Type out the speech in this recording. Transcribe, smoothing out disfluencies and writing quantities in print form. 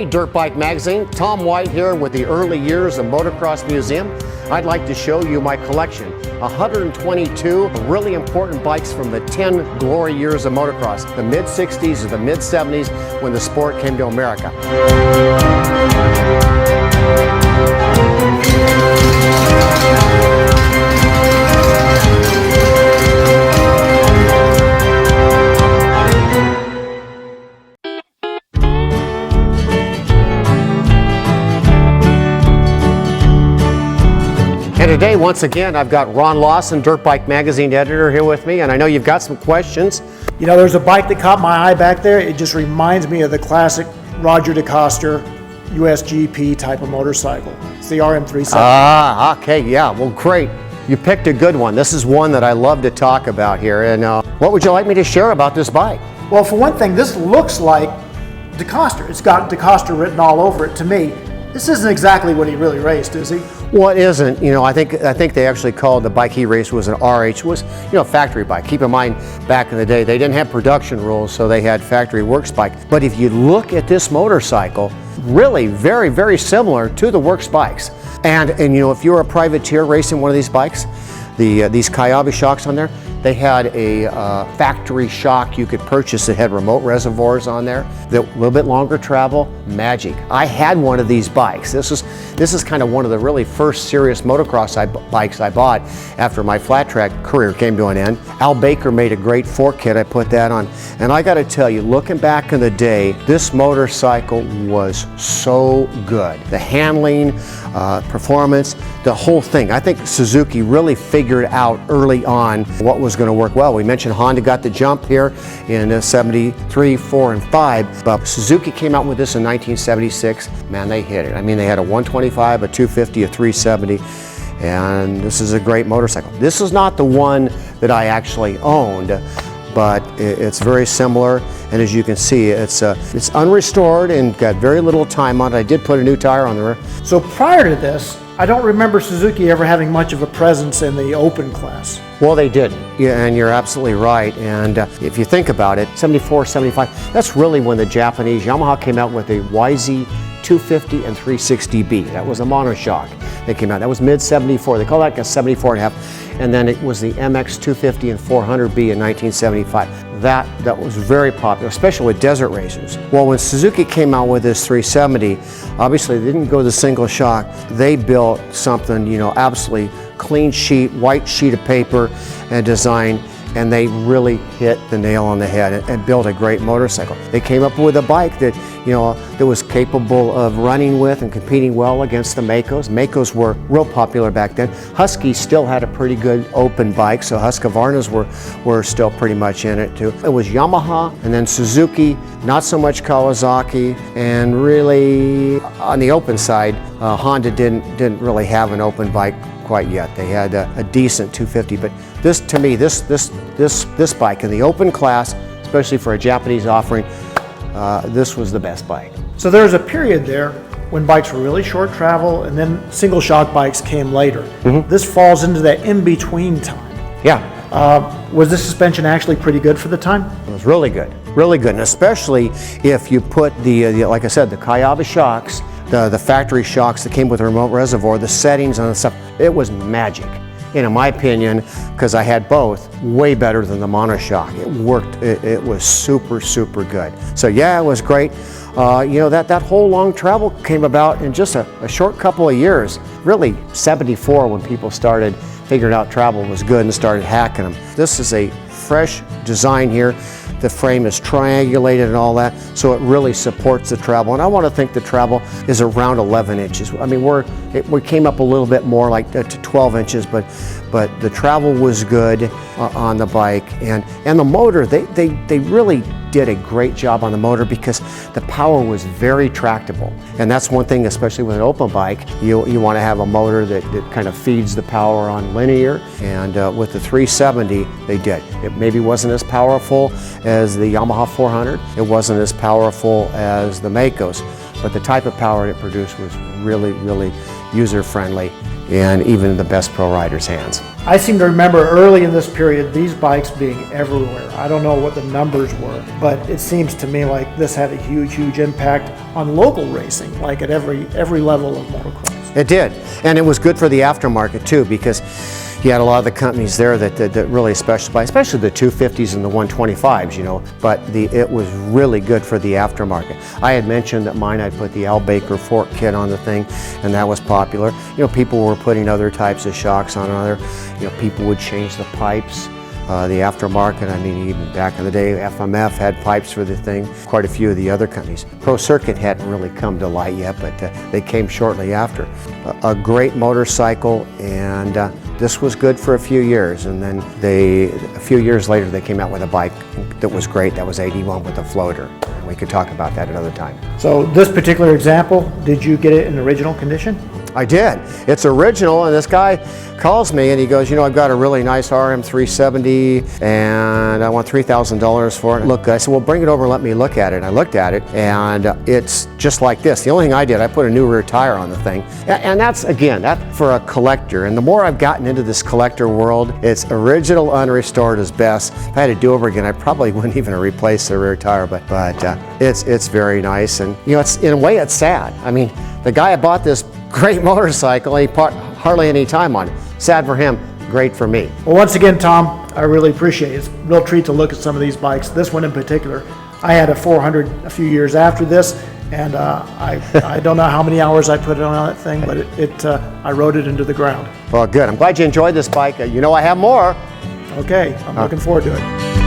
Dirtbike Magazine. Tom White here with the Early Years of Motocross Museum. I'd like to show you my collection. 122 really important bikes from the 10 glory years of motocross, the mid-60s or the mid-70s when the sport came to America. And today, once again, I've got Ron Lawson, Dirtbike Magazine editor, here with me, and I know you've got some questions. You know, there's a bike that caught my eye back there. It just reminds me of the classic Roger DeCoster USGP type of motorcycle. It's the RM370. Ah, okay, yeah, well, great. You picked a good one. This is one that I love to talk about here. And what would you like me to share about this bike? Well, for one thing, this looks like DeCoster. It's got DeCoster written all over it. To me, this isn't exactly what he really raced, is he? Well, it isn't. You know, I think they actually called the bike he raced was an RH. It was, you know, a factory bike. Keep in mind, back in the day, they didn't have production rules, so they had factory works bike. But if you look at this motorcycle, really very, very similar to the works bikes. And you know, if you're a privateer racing one of these bikes, these Kayabe shocks on there, they had a factory shock you could purchase that had remote reservoirs on there, that a little bit longer travel, magic. I had one of these bikes. This is kind of one of the really first serious motocross bikes I bought after my flat track career came to an end. Al Baker made a great fork kit. I put that on, and I got to tell you, looking back in the day, this motorcycle was so good. The handling, performance, the whole thing. I think Suzuki really figured out early on what was going to work well. We mentioned Honda got the jump here in 73, 4, and 5, but Suzuki came out with this in 1976. Man, they hit it. I mean, they had a 125, a 250, a 370, and this is a great motorcycle. This is not the one that I actually owned, but it's very similar, and as you can see, it's unrestored and got very little time on it. I did put a new tire on the rear. So prior to this, I don't remember Suzuki ever having much of a presence in the open class. Well, they didn't, yeah, and you're absolutely right. And if you think about it, 74, 75, that's really when the Japanese Yamaha came out with the YZ 250 and 360B. That was a monoshock that came out. That was mid-74. They call that a 74 and a half. And then it was the MX 250 and 400B in 1975. That was very popular, especially with desert racers. Well, when Suzuki came out with this 370, obviously they didn't go the single shock. They built something, you know, absolutely clean sheet, white sheet of paper and design, and they really hit the nail on the head and built a great motorcycle. They came up with a bike that, you know, that was capable of running with and competing well against the Makos. Makos were real popular back then. Husky still had a pretty good open bike, so Husqvarnas were still pretty much in it too. It was Yamaha and then Suzuki, not so much Kawasaki, and really on the open side, Honda didn't really have an open bike quite yet. They had a decent 250, but this, to me, this bike in the open class, especially for a Japanese offering, this was the best bike. So there was a period there when bikes were really short travel, and then single shock bikes came later. Mm-hmm. This falls into that in-between time. Yeah. Was the suspension actually pretty good for the time? It was really good, and especially if you put the like I said, the Kayabe shocks, the factory shocks that came with a remote reservoir, the settings and the stuff, it was magic. And in my opinion, because I had both, way better than the monoshock. It worked, it was super, super good. So yeah, it was great. You know, that whole long travel came about in just a short couple of years. Really, 74 when people started figuring out travel was good and started hacking them. This is a fresh design here. The frame is triangulated and all that, so it really supports the travel. And I want to think the travel is around 11 inches. I mean, we came up a little bit more, like to 12 inches, but the travel was good on the bike, and the motor. They really did a great job on the motor because the power was very tractable. And that's one thing, especially with an open bike, you want to have a motor that kind of feeds the power on linear, and with the 370 they did. It maybe wasn't as powerful as the Yamaha 400, it wasn't as powerful as the Makos, but the type of power it produced was really, really user-friendly and even in the best pro riders' hands. I seem to remember early in this period these bikes being everywhere. I don't know what the numbers were, but it seems to me like this had a huge impact on local racing, like at every level of motocross. It did, and it was good for the aftermarket too, because you had a lot of the companies there that really specify, especially the 250s and the 125s, you know, but it was really good for the aftermarket. I had mentioned that mine, I'd put the Al Baker fork kit on the thing, and that was popular. You know, people were putting other types of shocks on other, you know, people would change the pipes. The aftermarket, I mean, even back in the day, FMF had pipes for the thing. Quite a few of the other companies. Pro Circuit hadn't really come to light yet, but they came shortly after. A great motorcycle, and this was good for a few years. And then a few years later, they came out with a bike that was great. That was 81 with a floater. We could talk about that another time. So this particular example, did you get it in original condition? I did. It's original, and this guy calls me and he goes, you know, I've got a really nice RM370 and I want $3,000 for it. Look, I said, well, bring it over and let me look at it. And I looked at it, and it's just like this. The only thing I did, I put a new rear tire on the thing. And that's, again, that for a collector. And the more I've gotten into this collector world, it's original unrestored is best. If I had to do over again, I probably wouldn't even replace the rear tire, but it's very nice. And, you know, it's, in a way, it's sad. I mean, the guy I bought this great motorcycle, he put hardly any time on it. Sad for him, great for me. Well, once again, Tom, I really appreciate it. It's a real treat to look at some of these bikes. This one in particular, I had a 400 a few years after this, and I don't know how many hours I put on that thing, but I rode it into the ground. Well, good. I'm glad you enjoyed this bike. You know I have more. Okay, I'm looking forward to it.